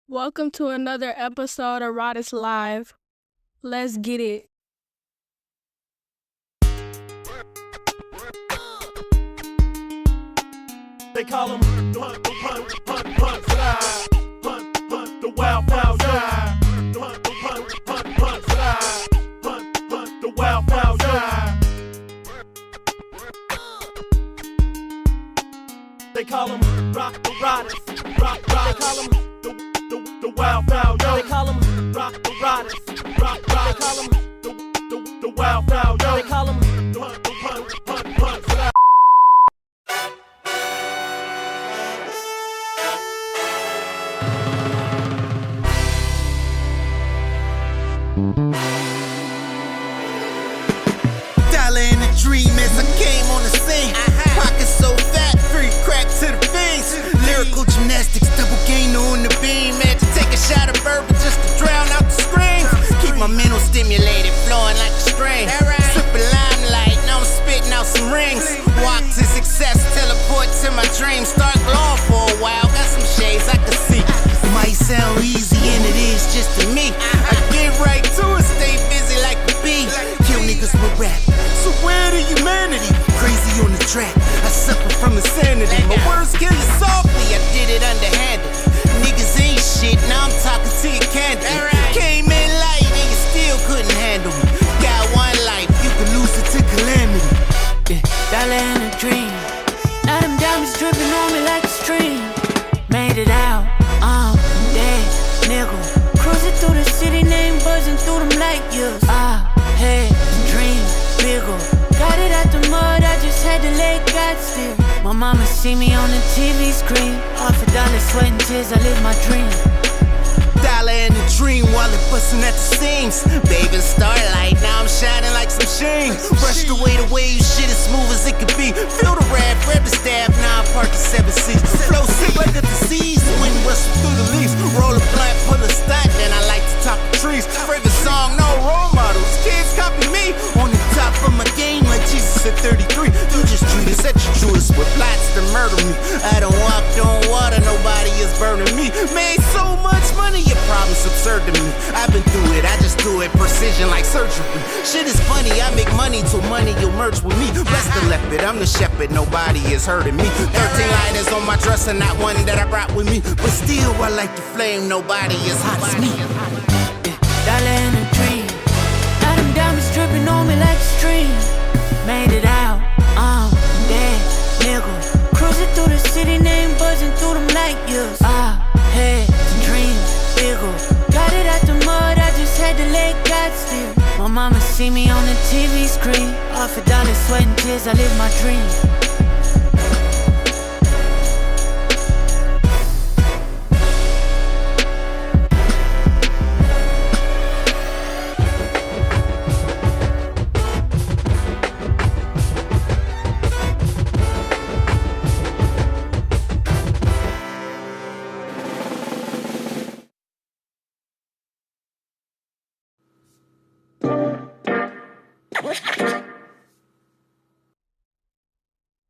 Welcome to another episode of Rodis Live. Let's get it. They call him hunt, slide. Hunt, the wild guy. Hunt, slide. Hunt, the wild guy. They call him Rodis. They call him the wild guy. They call him Rodis. They call him the wild guy. They call him hunt, slide. Dollar in a dream as I came on the scene. Pockets so fat, free crack to the fiends. Lyrical gymnastics, double gainer on the beam. Had to take a shot of bourbon just to drown out the screams. Keep my mental stimulated, flowing like a stream. Sipping limelight, now I'm spitting out some rings. Walk to success, teleport to my dreams. Start glowing for a while, got some shades I can see. Might sound easy and it is just to me. I get right to it, stay busy like a bee. Kill niggas with rap, so where the humanity? Crazy on the track, I suffer from insanity. My words kill you softly, I did it underhanded. Niggas ain't shit, now I'm talking to your candy. Came in light and you still couldn't handle me. Got one life, you can lose it to calamity. Dollar in a dream. Now them diamonds dripping on me like a stream. Made it out, dead, nigga. Cruising through the city, name buzzing through them light years. I had a dream, bigger. Got it out the mud, I just had to let God steer. My mama see me on the TV screen. Off a dollar, sweat and tears, I live my dream. Dollar in a dream while it bustin' at the seams. Baby starlight, now I'm shining like some sheen. Brushed away the way you shit as smooth as it could be. Feel the rap, grab the staff, now I'm parked 7 seats. Flow sick like a disease, wind rustle through the leaves. Roll a blunt, pull a stunt, then I like to top the trees. Favorite song, no role models, kids copy me. On the top of my game like Jesus at 33. You just treat us at your truest with plots to murder me. I don't walk on water, nobody is burning me. Made so much money, your problem's absurd to me. I've been through it, I just do it precision like surgery. Shit is funny, I make money till money you'll merge with me. Bless the leopard, I'm the shepherd, nobody is hurting me. 13 lighters on my dresser, not one that I brought with me. But still, I like the flame, nobody is hot as me. Dollar in a dream. Now them diamonds dripping on me like a stream. Made it out, dead, nigga. Cruising through the city, name buzzing through them light years. I had a dream, bigger. Got it out the mud, I just had to let God steer. My mama see me on the TV screen. Off a dollar, sweat and tears, I live my dream.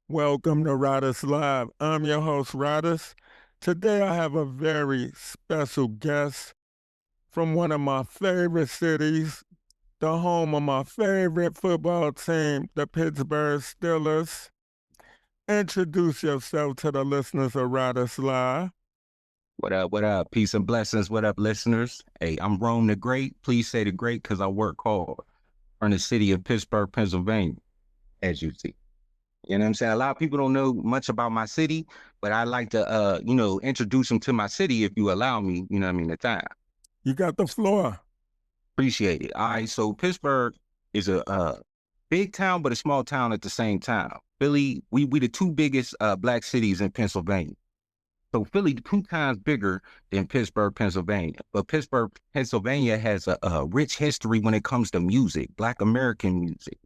Welcome to Rodis Live. I'm your host, Rodis. Today I have a very special guest from one of my favorite cities, the home of my favorite football team, the Pittsburgh Steelers. Introduce yourself to the listeners of Rodis Live. What up, what up? Peace and blessings. What up, listeners? Hey, I'm Rome the Great. Please say the great because I work hard. From the city of Pittsburgh, Pennsylvania, as you see. You know what I'm saying? A lot of people don't know much about my city, but I like to, introduce them to my city if you allow me, you know what I mean, the time. You got the floor. Appreciate it. All right, so Pittsburgh is a big town, but a small town at the same time. Philly, we the two biggest black cities in Pennsylvania. So Philly 2 times bigger than Pittsburgh, Pennsylvania. But Pittsburgh, Pennsylvania has a rich history when it comes to music, Black American music.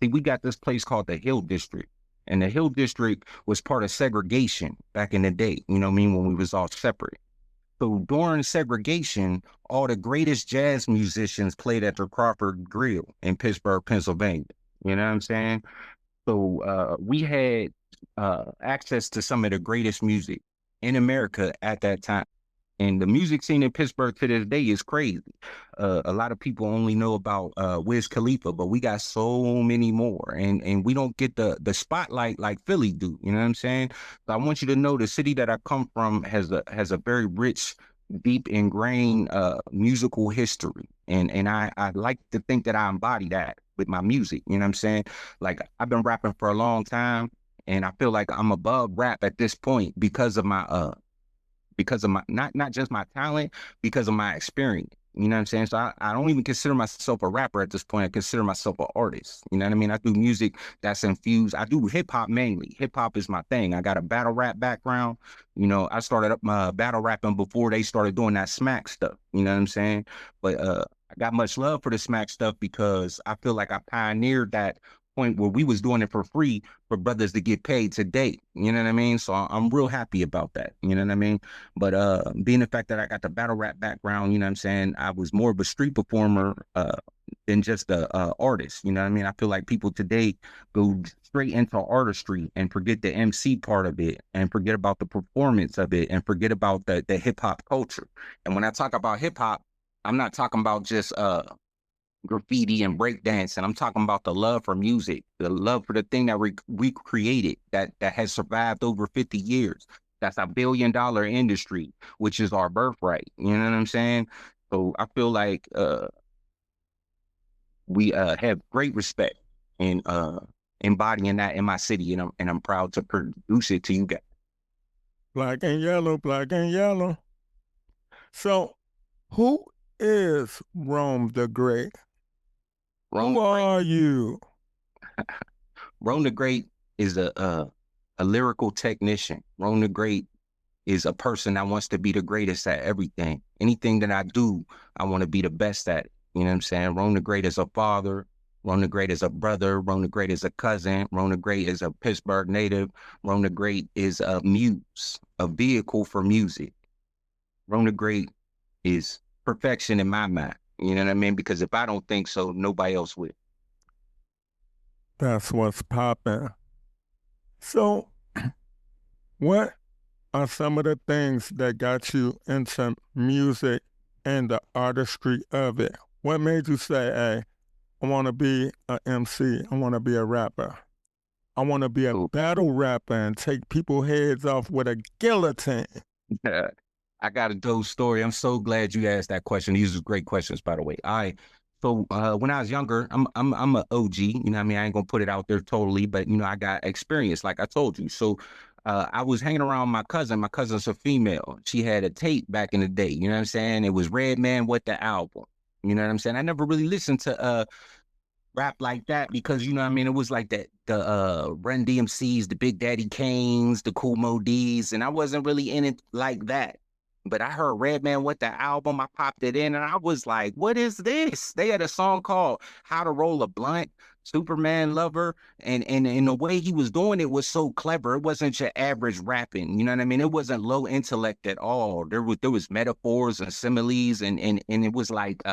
See, we got this place called the Hill District. And the Hill District was part of segregation back in the day, you know what I mean, when we was all separate. So during segregation, all the greatest jazz musicians played at the Crawford Grill in Pittsburgh, Pennsylvania. You know what I'm saying? So we had access to some of the greatest music in America at that time. And the music scene in Pittsburgh to this day is crazy. A lot of people only know about Wiz Khalifa, but we got so many more, and we don't get the spotlight like Philly do. You know what I'm saying? So I want you to know the city that I come from has a very rich, deep ingrained musical history, and I like to think that I embody that with my music. You know what I'm saying? Like, I've been rapping for a long time, and I feel like I'm above rap at this point because of my not just my talent, because of my experience. You know what I'm saying? So I don't even consider myself a rapper at this point. I consider myself an artist. You know what I mean? I do music that's infused. I do hip hop mainly. Hip hop is my thing. I got a battle rap background. You know, I started up my battle rapping before they started doing that smack stuff. You know what I'm saying? But I got much love for the smack stuff because I feel like I pioneered that point where we was doing it for free for brothers to get paid today. You know what I mean? So I'm real happy about that. You know what I mean? But being the fact that I got the battle rap background, you know what I'm saying, I was more of a street performer than just a artist. You know what I mean? I feel like people today go straight into artistry and forget the MC part of it, and forget about the performance of it, and forget about the hip hop culture. And when I talk about hip hop, I'm not talking about just graffiti and breakdance, and I'm talking about the love for music, the love for the thing that we created, that has survived over 50 years. That's a $1 billion industry, which is our birthright. You know what I'm saying? So I feel like we have great respect in embodying that in my city, and I'm proud to produce it to you guys. Black and yellow, black and yellow. So, who is Rome the Great? Who are you? Rome the Great is a lyrical technician. Rome the Great is a person that wants to be the greatest at everything. Anything that I do, I want to be the best at it. You know what I'm saying? Rome the Great is a father. Rome the Great is a brother. Rome the Great is a cousin. Rome the Great is a Pittsburgh native. Rome the Great is a muse, a vehicle for music. Rome the Great is perfection in my mind. You know what I mean? Because if I don't think so, nobody else will. That's what's popping. So, what are some of the things that got you into music and the artistry of it? What made you say, hey, I want to be an MC, I want to be a rapper, I want to be a battle rapper and take people's heads off with a guillotine? I got a dope story. I'm so glad you asked that question. These are great questions, by the way. So when I was younger, I'm a OG. You know what I mean? I ain't gonna put it out there totally, but you know, I got experience, like I told you. So I was hanging around my cousin. My cousin's a female. She had a tape back in the day. You know what I'm saying? It was Redman with the album. You know what I'm saying? I never really listened to rap like that because, you know what I mean, it was like that the Run DMCs, the Big Daddy Kanes, the Cool Mo D's, and I wasn't really in it like that. But I heard Redman with the album, I popped it in, and I was like, what is this? They had a song called How to Roll a Blunt, Superman Lover, and the way he was doing it was so clever. It wasn't your average rapping, you know what I mean? It wasn't low intellect at all. There was metaphors and similes, and it was like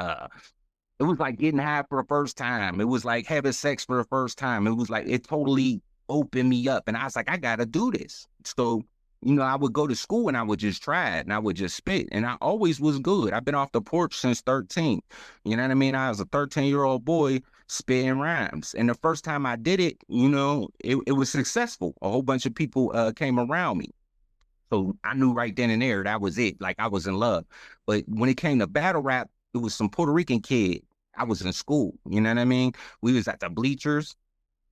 getting high for the first time. It was like having sex for the first time. It was like, it totally opened me up, and I was like, I gotta do this. So, you know, I would go to school and I would just try it and I would just spit, and I always was good. I've been off the porch since 13. You know what I mean? I was a 13-year-old boy spitting rhymes. And the first time I did it, you know, it was successful. A whole bunch of people came around me. So I knew right then and there, that was it. Like, I was in love. But when it came to battle rap, it was some Puerto Rican kid. I was in school. You know what I mean? We was at the bleachers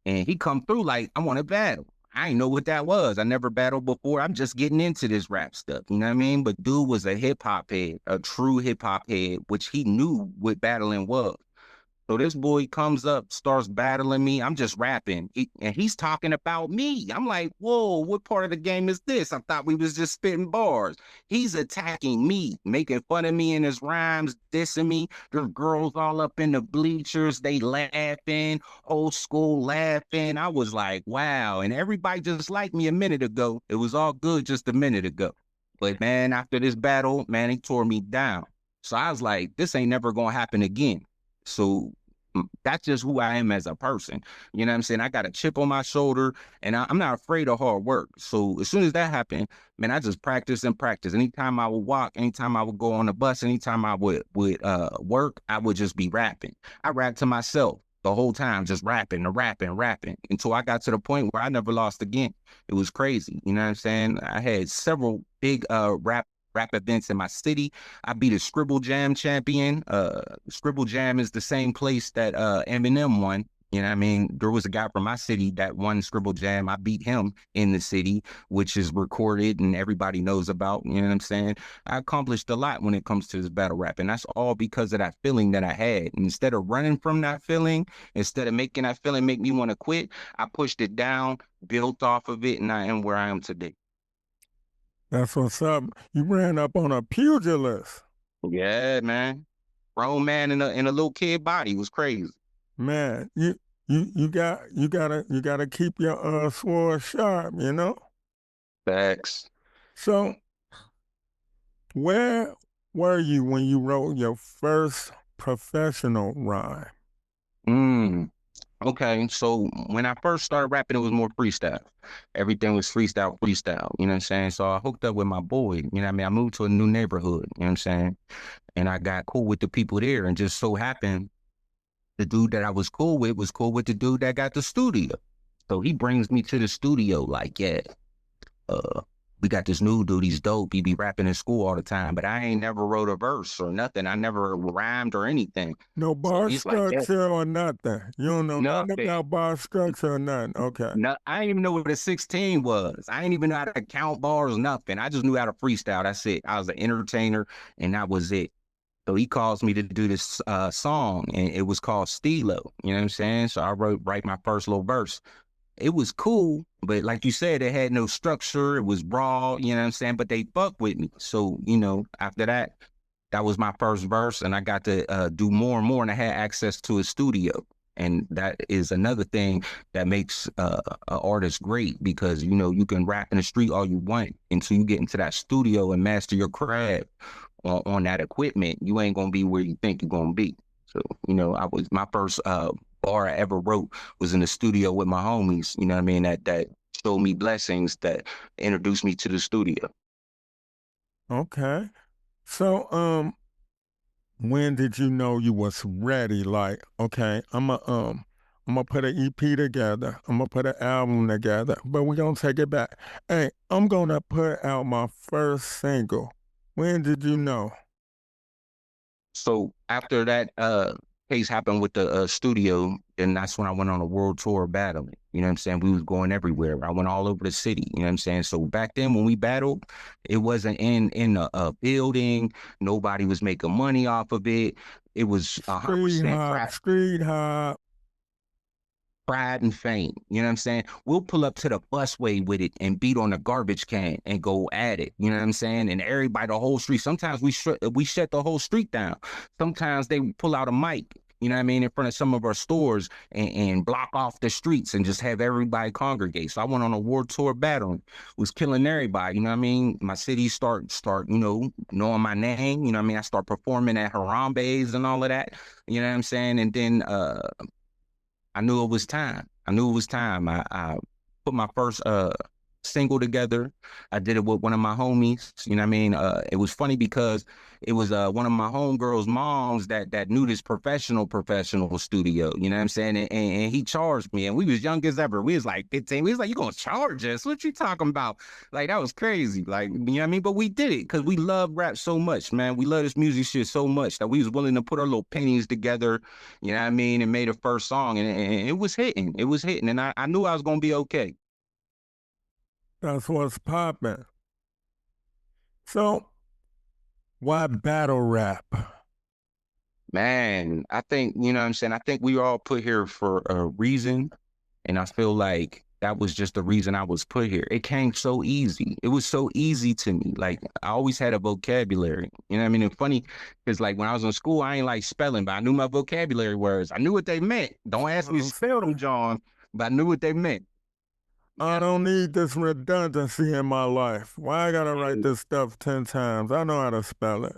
and he come through like, I want to battle. I didn't know what that was. I never battled before. I'm just getting into this rap stuff. You know what I mean? But dude was a hip hop head, a true hip hop head, which he knew what battling was. So this boy comes up, starts battling me. I'm just rapping, and he's talking about me. I'm like, whoa, what part of the game is this? I thought we was just spitting bars. He's attacking me, making fun of me in his rhymes, dissing me. There's girls all up in the bleachers. They laughing, old school laughing. I was like, wow. And everybody just liked me a minute ago. It was all good just a minute ago. But man, after this battle, man, he tore me down. So I was like, this ain't never going to happen again. So that's just who I am as a person. You know what I'm saying? I got a chip on my shoulder, and I'm not afraid of hard work. So as soon as that happened, man, I just practice and practice. Anytime I would walk, anytime I would go on the bus, anytime I would work, I would just be rapping. I rapped to myself the whole time, just rapping until I got to the point where I never lost again. It was crazy. You know what I'm saying? I had several big rap events in my city. I beat a Scribble Jam champion. Scribble Jam is the same place that Eminem won. You know what I mean? There was a guy from my city that won Scribble Jam. I beat him in the city, which is recorded and everybody knows about. You know what I'm saying? I accomplished a lot when it comes to this battle rap. And that's all because of that feeling that I had. And instead of running from that feeling, instead of making that feeling make me want to quit, I pushed it down, built off of it, and I am where I am today. That's what's up. You ran up on a pugilist. Yeah, man. Grown man in a little kid body was crazy. Man, you gotta keep your sword sharp, you know? Facts. So where were you when you wrote your first professional rhyme? Okay, so when I first started rapping, it was more freestyle. Everything was freestyle. You know what I'm saying? So I hooked up with my boy. You know what I mean? I moved to a new neighborhood. You know what I'm saying? And I got cool with the people there, and just so happened the dude that I was cool with the dude that got the studio. So he brings me to the studio like, yeah, we got this new dude, he's dope. He be rapping in school all the time, but I ain't never wrote a verse or nothing. I never rhymed or anything. No bar structure or nothing. You don't know nothing about bar structure or nothing. Okay. No, I didn't even know what a 16 was. I didn't even know how to count bars, nothing. I just knew how to freestyle. That's it. I was an entertainer, and that was it. So he calls me to do this song, and it was called Stilo. You know what I'm saying? So I write my first little verse. It was cool, but like you said, it had no structure. It was raw, you know what I'm saying? But they fucked with me. So, you know, after that, that was my first verse, and I got to do more and more, and I had access to a studio. And that is another thing that makes an artist great, because, you know, you can rap in the street all you want until you get into that studio and master your craft on that equipment. You ain't going to be where you think you're going to be. So, you know, my first bar I ever wrote was in the studio with my homies, you know what I mean, that showed me blessings, that introduced me to the studio. Okay. So, when did you know you was ready? Like, okay, I'm gonna put an EP together. I'm gonna put an album together, but we're gonna take it back. Hey, I'm gonna put out my first single. When did you know? So after that case happened with the studio, and that's when I went on a world tour battling. You know what I'm saying? We was going everywhere. I went all over the city. You know what I'm saying? So back then when we battled, it wasn't in a building. Nobody was making money off of it. It was 100% street hop. Pride and fame. You know what I'm saying? We'll pull up to the busway with it and beat on a garbage can and go at it. You know what I'm saying? And everybody, the whole street. Sometimes we shut the whole street down. Sometimes they pull out a mic, you know what I mean, in front of some of our stores and block off the streets and just have everybody congregate. So I went on a world tour battling, was killing everybody. You know what I mean? My city start, you know, knowing my name. You know what I mean? I start performing at Harambe's and all of that. You know what I'm saying? And then I knew it was time. I put my first single together. I did it with one of my homies. You know what I mean? It was funny because it was one of my homegirls' moms that knew this professional studio. You know what I'm saying? And he charged me, and we was young as ever. We was like 15. We was like, "You gonna charge us? What you talking about?" Like, that was crazy. Like, you know what I mean? But we did it because we love rap so much, man. We love this music shit so much that we was willing to put our little pennies together. You know what I mean? And made a first song, and it was hitting. It was hitting, and I knew I was gonna be okay. That's what's popping. So, why battle rap? Man, I think, you know what I'm saying? I think we were all put here for a reason. And I feel like that was just the reason I was put here. It came so easy. It was so easy to me. Like, I always had a vocabulary. You know what I mean? It's funny because, like, when I was in school, I ain't like spelling, but I knew my vocabulary words. I knew what they meant. Don't ask me to spell them, John, but I knew what they meant. I don't need this redundancy in my life. Why I gotta write this stuff 10 times? I know how to spell it.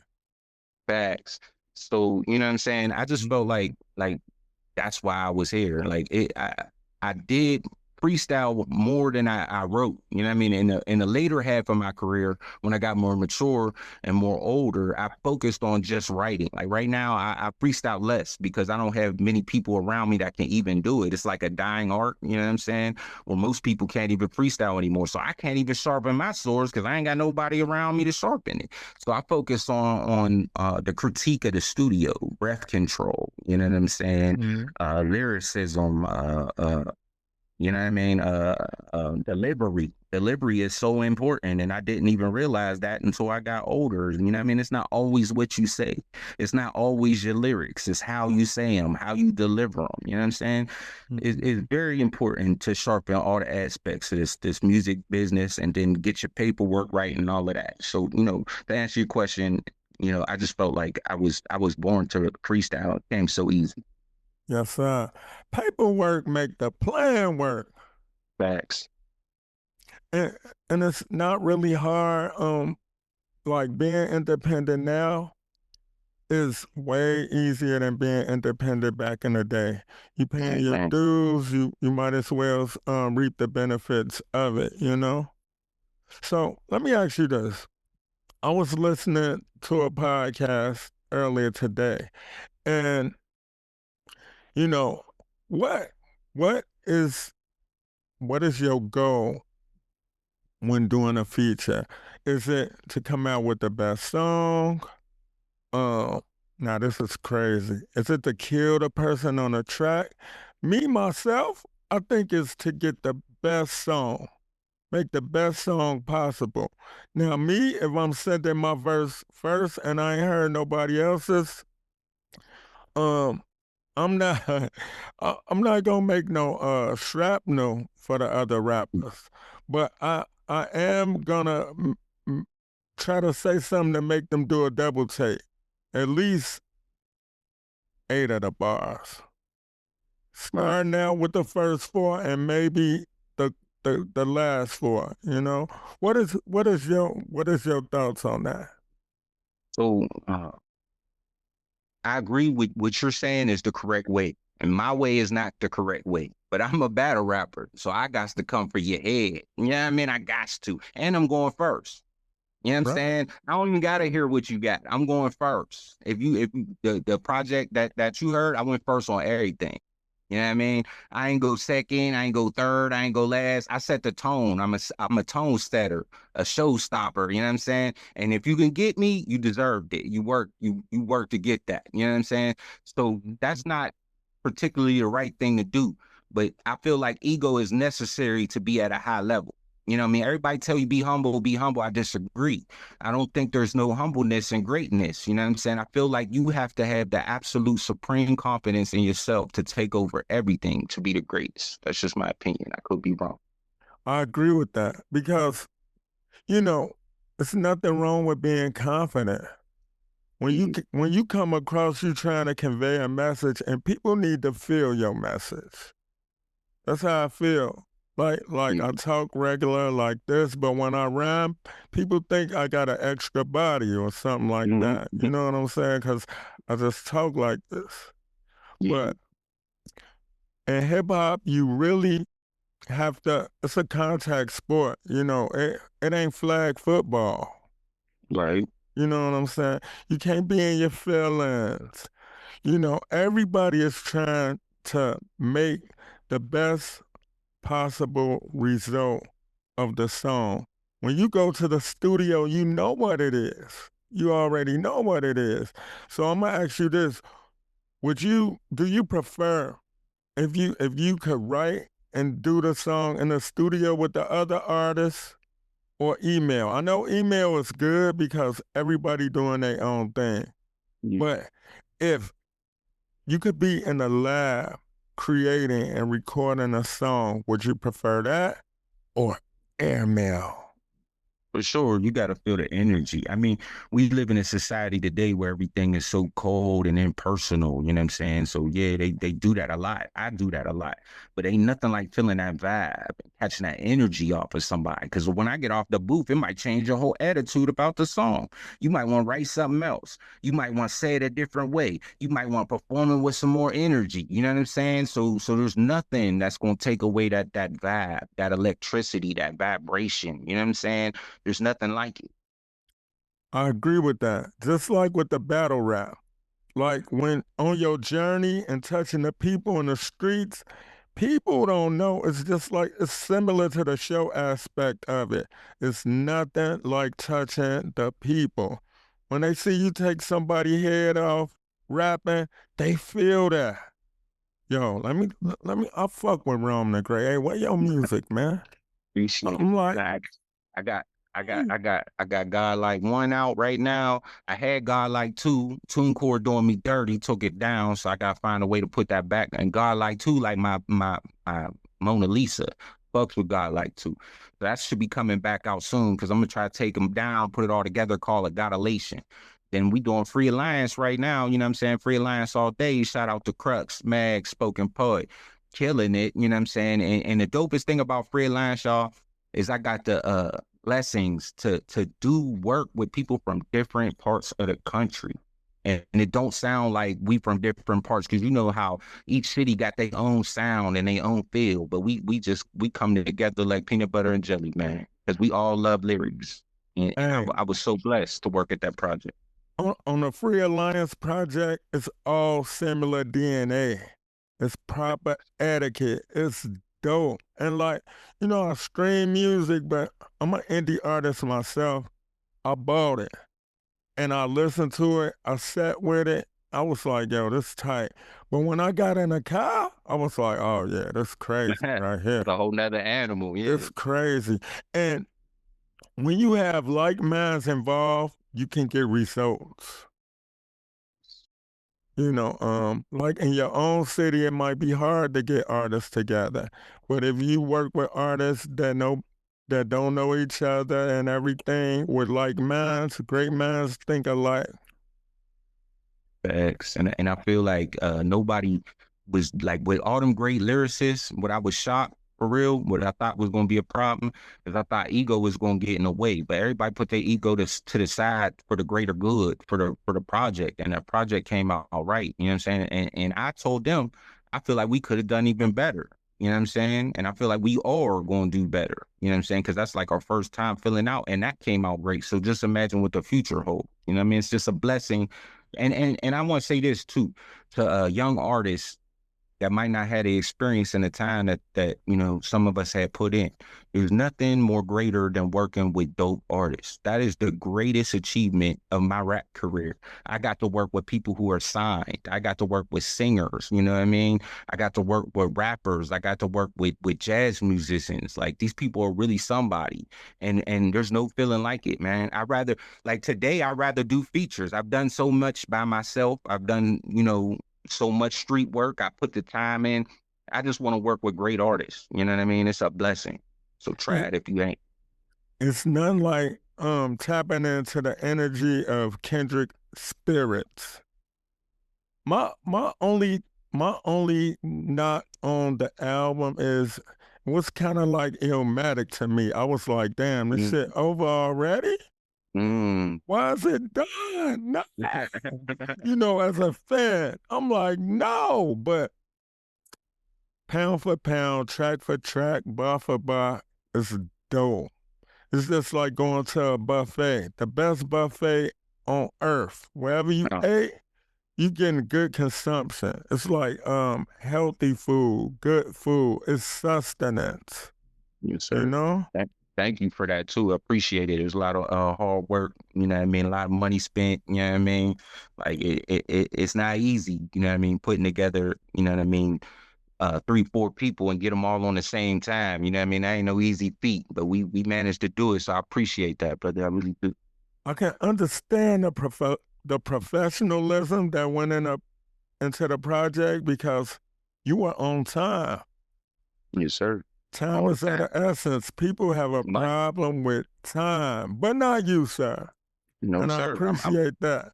Facts. So, you know what I'm saying? I just felt like that's why I was here. Like I did freestyle more than I wrote. You know what I mean? In the later half of my career, when I got more mature and more older, I focused on just writing. Like right now, I freestyle less because I don't have many people around me that can even do it. It's like a dying art. You know what I'm saying? Well, most people can't even freestyle anymore, so I can't even sharpen my swords because I ain't got nobody around me to sharpen it. So I focus on the critique of the studio, breath control. You know what I'm saying? Lyricism. You know what I mean? Delivery is so important, and I didn't even realize that until I got older. You know what I mean? It's not always what you say. It's not always your lyrics. It's how you say them, how you deliver them. You know what I'm saying? It's very important to sharpen all the aspects of this music business, and then get your paperwork right and all of that. So, you know, to answer your question, you know, I just felt like I was born to freestyle. It came so easy. Yes, sir. Paperwork make the plan work. Facts. And it's not really hard. Like being independent now is way easier than being independent back in the day. You paying your dues, you might as well reap the benefits of it, you know? So let me ask you this. I was listening to a podcast earlier today, and you know, what what is your goal when doing a feature? Is it to come out with the best song? Now this is crazy. Is it to kill the person on the track? Me, myself, I think it's to get the best song. Make the best song possible. Now me, if I'm sending my verse first and I ain't heard nobody else's, um, I'm not I'm not gonna make no shrapnel for the other rappers. But I am gonna try to say something to make them do a double take. At least 8 of the bars. Starting out with the first 4 and maybe the last 4, you know? What is your thoughts on that? So I agree with what you're saying is the correct way. And my way is not the correct way. But I'm a battle rapper, so I got to come for your head. You know what I mean? I got to. And I'm going first. You know what I'm saying? I don't even gotta hear what you got. I'm going first. If the project that you heard, I went first on everything. You know what I mean? I ain't go second, I ain't go third, I ain't go last. I set the tone. I'm a tone setter, a showstopper. You know what I'm saying? And if you can get me, you deserved it. You work to get that. You know what I'm saying? So that's not particularly the right thing to do. But I feel like ego is necessary to be at a high level. You know what I mean? Everybody tell you be humble, be humble. I disagree. I don't think there's no humbleness and greatness. You know what I'm saying? I feel like you have to have the absolute supreme confidence in yourself to take over everything to be the greatest. That's just my opinion. I could be wrong. I agree with that because, you know, there's nothing wrong with being confident. When you come across you trying to convey a message and people need to feel your message. That's how I feel. Like I talk regular like this, but when I rhyme, people think I got an extra body or something like that. You know what I'm saying? Because I just talk like this. But in hip hop, you really have to. It's a contact sport. You know, it ain't flag football. Right. You know what I'm saying? You can't be in your feelings. You know, everybody is trying to make the best possible result of the song. When you go to the studio, you know what it is. You already know what it is. So I'm gonna ask you this. Do you prefer if you could write and do the song in the studio with the other artists or email? I know email is good because everybody doing their own thing. But if you could be in the lab creating and recording a song, would you prefer that or airmail? For sure, you got to feel the energy. I mean, we live in a society today where everything is so cold and impersonal, you know what I'm saying? So yeah, they do that a lot. I do that a lot. But ain't nothing like feeling that vibe, catching that energy off of somebody. Because when I get off the booth, it might change your whole attitude about the song. You might want to write something else. You might want to say it a different way. You might want to perform it with some more energy. You know what I'm saying? So there's nothing that's going to take away that vibe, that electricity, that vibration. You know what I'm saying? There's nothing like it. I agree with that. Just like with the battle rap. Like when on your journey and touching the people in the streets, people don't know. It's just like it's similar to the show aspect of it. It's nothing like touching the people. When they see you take somebody's head off rapping, they feel that. Yo, I fuck with Rome the Great. Hey, where your music, man? Appreciate I'm it. like, Nah, I got God Like 1 out right now. I had God Like 2. TuneCore doing me dirty, took it down, so I gotta find a way to put that back. And God Like 2, like my Mona Lisa, fucks with God Like 2. So that should be coming back out soon because I'm gonna try to take them down, put it all together, call it Godolation. Then we doing Free Alliance right now, you know what I'm saying? Free Alliance all day. Shout out to Crux, Mag, Spoken Poet, killing it, you know what I'm saying? And the dopest thing about Free Alliance, y'all, is I got the blessings to do work with people from different parts of the country. And it don't sound like we from different parts because you know how each city got their own sound and their own feel. But we come together like peanut butter and jelly, man, because we all love lyrics. And I was so blessed to work at that project. On the Free Alliance project, it's all similar DNA. It's proper etiquette. It's dope. And like, you know, I stream music, but I'm an indie artist myself. I bought it and I listened to it. I sat with it. I was like, yo, this tight. But when I got in the car, I was like, oh yeah, that's crazy right here. It's a whole nother animal. Yeah. It's crazy. And when you have like minds involved, you can get results. You know, like in your own city, it might be hard to get artists together. But if you work with artists that don't know each other and everything with like minds, great minds think alike. Facts. And I feel like nobody was like with all them great lyricists, what I was shocked for real, what I thought was going to be a problem is I thought ego was going to get in the way, but everybody put their ego to the side for the greater good, for the project, and that project came out all right. You know what I'm saying? And I told them, I feel like we could have done even better. You know what I'm saying? And I feel like we all are going to do better. You know what I'm saying? Because that's like our first time filling out, and that came out great. So just imagine what the future holds. You know what I mean? It's just a blessing. And I want to say this too to young artists that might not have the experience in the time that you know some of us had put in. There's nothing more greater than working with dope artists. That is the greatest achievement of my rap career. I got to work with people who are signed. I got to work with singers, you know what I mean? I got to work with rappers. I got to work with jazz musicians. Like these people are really somebody. And there's no feeling like it, man. Today, I'd rather do features. I've done so much by myself. I've done, you know, so much street work. I put the time in. I just want to work with great artists. You know what I mean? It's a blessing. So try it if you ain't. It's none like tapping into the energy of Kendrick spirits. My only knock on the album is it was kind of like Illmatic to me. I was like, damn, this shit over already? Why is it done? No. You know, as a fan, I'm like, no, but pound for pound, track for track, bar for bar, it's dope. It's just like going to a buffet, the best buffet on earth. Wherever you ate, you getting good consumption. It's like healthy food, good food. It's sustenance. Yes, sir. You know? Thank you for that too. I appreciate it. There's a lot of hard work, you know what I mean? A lot of money spent, you know what I mean? Like it's not easy, you know what I mean? Putting together, you know what I mean? 3-4 people and get them all on the same time. You know what I mean? That ain't no easy feat, but we managed to do it. So I appreciate that, brother. I really do. I can understand the professionalism that went into the project because you were on time. Yes, sir. Time is of the essence. People have a problem with time, but not you, sir. No, And I sir. appreciate that.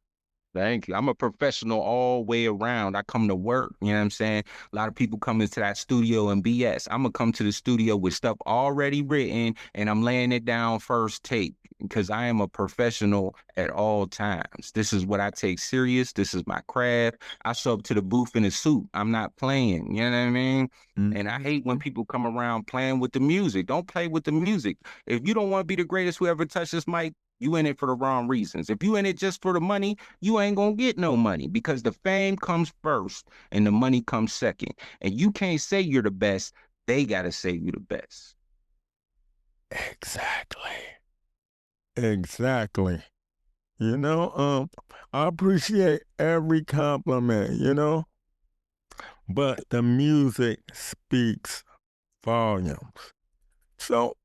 Thank you. I'm a professional all the way around. I come to work, you know what I'm saying? A lot of people come into that studio and BS. I'm going to come to the studio with stuff already written, and I'm laying it down first take because I am a professional at all times. This is what I take serious. This is my craft. I show up to the booth in a suit. I'm not playing, you know what I mean? And I hate when people come around playing with the music. Don't play with the music. If you don't want to be the greatest who ever touched this mic, you in it for the wrong reasons. If you in it just for the money, you ain't gonna get no money because the fame comes first and the money comes second. And you can't say you're the best. They gotta say you the best. Exactly. You know, I appreciate every compliment, you know, but the music speaks volumes. So,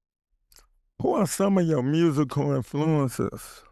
who are some of your musical influences?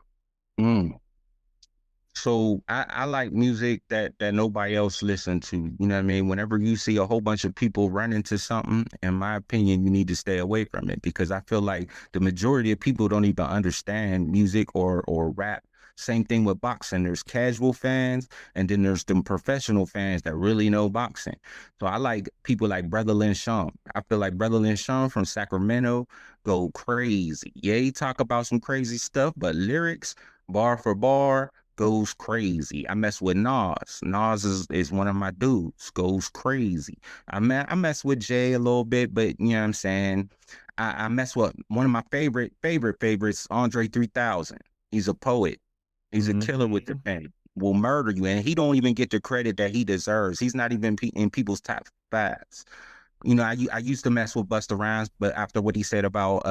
So I like music that nobody else listen to. You know what I mean? Whenever you see a whole bunch of people run into something, in my opinion, you need to stay away from it because I feel like the majority of people don't even understand music or rap. Same thing with boxing. There's casual fans, and then there's them professional fans that really know boxing. So I like people like Brother Lin Sean. I feel like Brother Lin Sean from Sacramento go crazy. Yeah, he talk about some crazy stuff, but lyrics, bar for bar, goes crazy. I mess with Nas. Nas is one of my dudes. Goes crazy. I mess with Jay a little bit, but you know what I'm saying? I mess with one of my favorites, Andre 3000. He's a poet. He's a killer with the pen. Will murder you, and he don't even get the credit that he deserves. He's not even in people's top fives. You know, I used to mess with Busta Rhymes, but after what he said about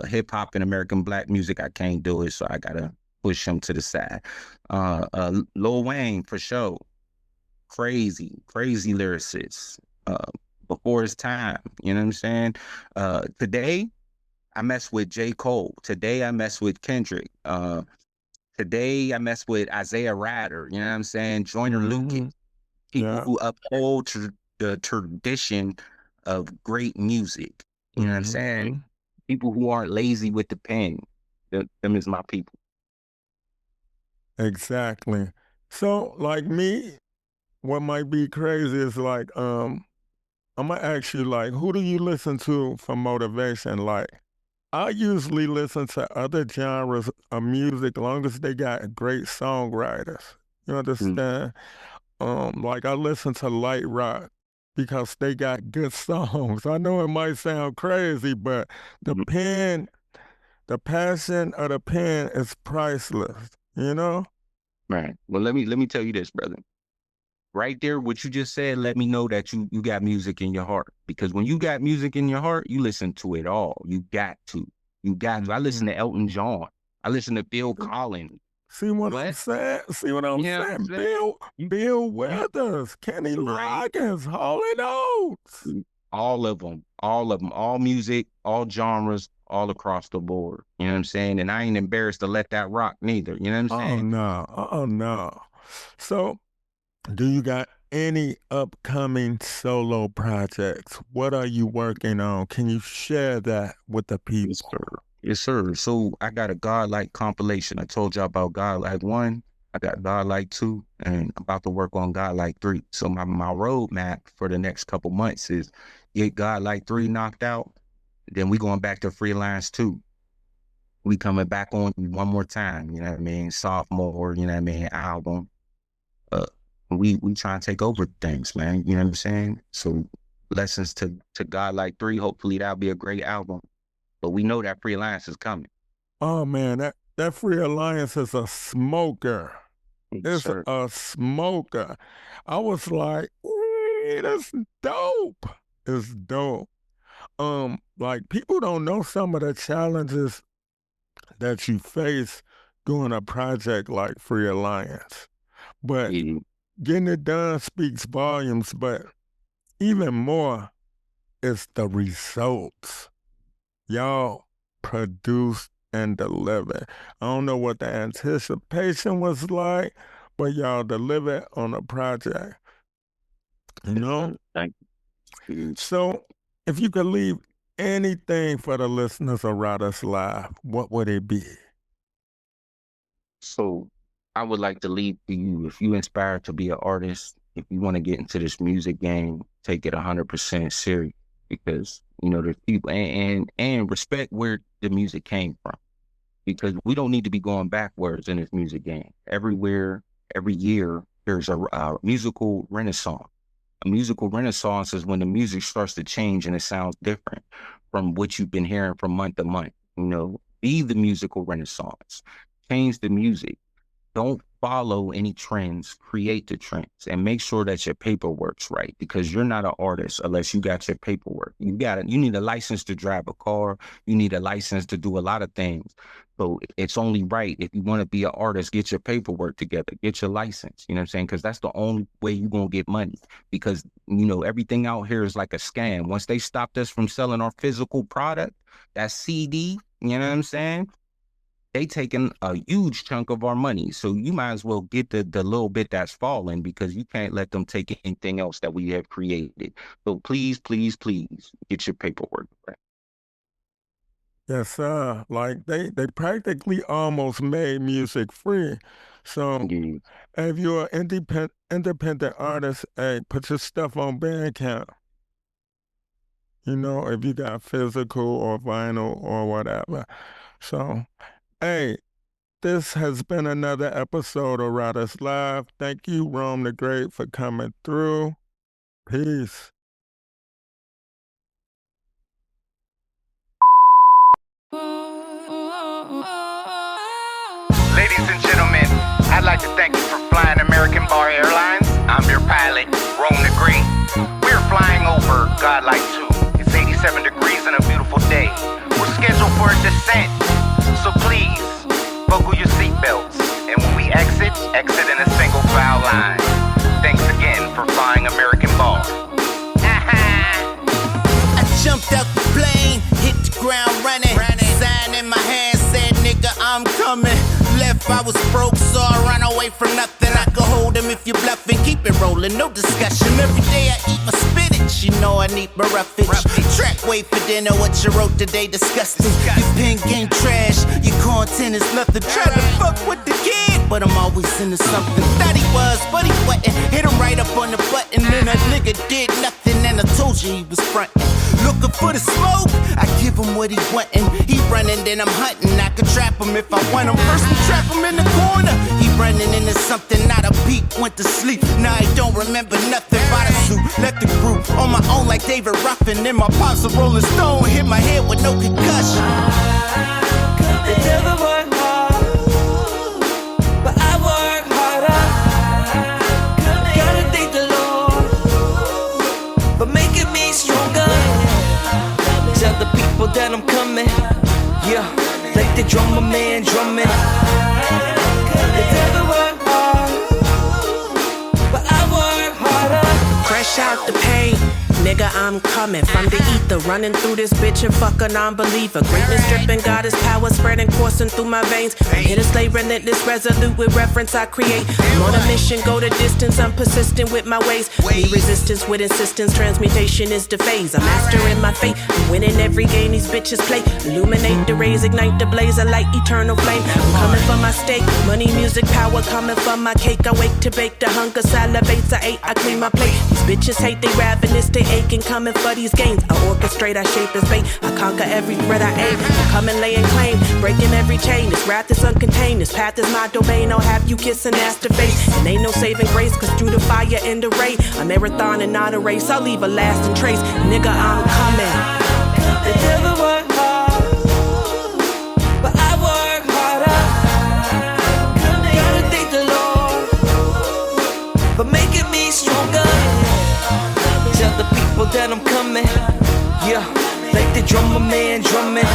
hip hop and American black music, I can't do it, so I gotta push him to the side. Lil Wayne for sure, crazy lyricist. Before his time, you know what I'm saying? Today, I mess with J. Cole. Today, I mess with Kendrick. Today, I mess with Isaiah Ryder, you know what I'm saying? Joyner Lucas, people who uphold the tradition of great music, you know what I'm saying? People who aren't lazy with the pen, them is my people. Exactly. So, like me, what might be crazy is like, I'm gonna ask you, like, who do you listen to for motivation? Like, I usually listen to other genres of music, long as they got great songwriters. You understand? Like I listen to light rock because they got good songs. I know it might sound crazy, but the pen, the passion of the pen is priceless. You know? Right. Well, let me tell you this, brother. Right there, what you just said, let me know that you got music in your heart. Because when you got music in your heart, you listen to it all. You got to. I listen to Elton John. I listen to Phil Collins. See what I'm saying? See what I'm saying? Bill Withers, Kenny Loggins, Hall & Oates. All of them, all music, all genres, all across the board. You know what I'm saying? And I ain't embarrassed to let that rock neither. You know what I'm saying? Oh, no. So, do you got any upcoming solo projects? What are you working on? Can you share that with the people? Yes, sir. So I got a Godlike compilation. I told y'all about Godlike 1. I got Godlike 2 and about to work on Godlike 3. So my roadmap for the next couple months is get Godlike 3 knocked out. Then we going back to Freelance 2. We coming back on one more time, you know what I mean? Sophomore, you know what I mean, album. We try and take over things, man. You know what I'm saying? So lessons to Godlike 3. Hopefully that'll be a great album. But we know that Free Alliance is coming. Oh man, that Free Alliance is a smoker. It's a smoker. I was like, that's dope. It's dope. Like people don't know some of the challenges that you face doing a project like Free Alliance. But getting it done speaks volumes, but even more is the results. Y'all produced and delivered. I don't know what the anticipation was like, but y'all delivered on a project. You know? Thank you. So if you could leave anything for the listeners of Riders Live, what would it be? So I would like to leave to you, if you inspire to be an artist, if you want to get into this music game, take it 100% serious, because, you know, there's people and respect where the music came from, because we don't need to be going backwards in this music game. Everywhere, every year, there's a musical renaissance. A musical renaissance is when the music starts to change and it sounds different from what you've been hearing from month to month. You know, be the musical renaissance. Change the music. Don't follow any trends, create the trends, and make sure that your paperwork's right, because you're not an artist unless you got your paperwork. You need a license to drive a car. You need a license to do a lot of things. So it's only right, if you want to be an artist, get your paperwork together, get your license, you know what I'm saying? Because that's the only way you're going to get money, because, you know, everything out here is like a scam. Once they stopped us from selling our physical product, that CD, you know what I'm saying? They taking a huge chunk of our money. So you might as well get the little bit that's falling, because you can't let them take anything else that we have created. So please, please, please get your paperwork right. Yes, sir. Like they practically almost made music free. So Yeah. if you're an independent artist, hey, put your stuff on Bandcamp. You know, if you got physical or vinyl or whatever. So, hey, this has been another episode of Riders Live. Thank you, Rome the Great, for coming through. Peace. Ladies and gentlemen, I'd like to thank you for flying American Bar Airlines. I'm your pilot, Rome the Great. We're flying over Godlike 2. It's 87 degrees and a beautiful day. We're scheduled for a descent, so please, buckle your seatbelts. And when we exit in a single file line. Thanks again for flying American Bar. I jumped out the plane, hit the ground running. Sign in my hand said, nigga, I'm coming. Left, I was broke, so I ran away from nothing. I could hold him if you bluffing, keep it rolling, no discussion. Every day I eat my spinach, you know I need my roughage. Track wait for dinner, what you wrote today disgusting. Your pen game trash, your content is nothing. Try to fuck with the kid, but I'm always into something. Thought he was, but he wasn't. Hit him right up on the button, and that nigga did nothing. And I told you he was frontin'. Looking for the smoke, I give him what he wantin'. He running, then I'm hunting. I could trap him if I want him. First we trap him in the corner. He running into something, not a peep, went to sleep. Now I don't remember nothing. By the suit, left the group on my own like David Ruffin. Then my pops a Rolling Stone, hit my head with no concussion. They never work hard, but I work harder. Gotta thank the Lord for making me stronger. Tell the people that I'm coming, yeah, like the drummer man drumming. They never work hard, but I work harder. Fresh out the pain, nigga, I'm coming from the ether, running through this bitch and fuck a non-believer. Greatness dripping, goddess power spreading, coursing through my veins. I'm here to stay relentless, resolute with reference I create. I'm on a mission, go the distance, I'm persistent with my ways. Need resistance with insistence, transmutation is the phase. I'm mastering my fate, I'm winning every game these bitches play. Illuminate the rays, ignite the blaze, a light eternal flame. I'm coming for my steak, money, music, power, coming for my cake. I wake to bake, the hunger salivates, I ate, I clean my plate. These bitches hate, they ravenous, they aching, coming for these gains. I orchestrate, I shape as bait, I conquer every threat I aim. I'm coming laying claim, breaking every chain. This wrath is uncontained, this path is my domain. I'll have you kissing ass to face. And ain't no saving grace, cause through the fire and the rain, a marathon and not a race, I'll leave a lasting trace. Nigga, I'm coming. They never work hard, but I work harder. Gotta thank the Lord for making me stronger. Tell the people that I'm coming, yeah, like the drummer man drumming.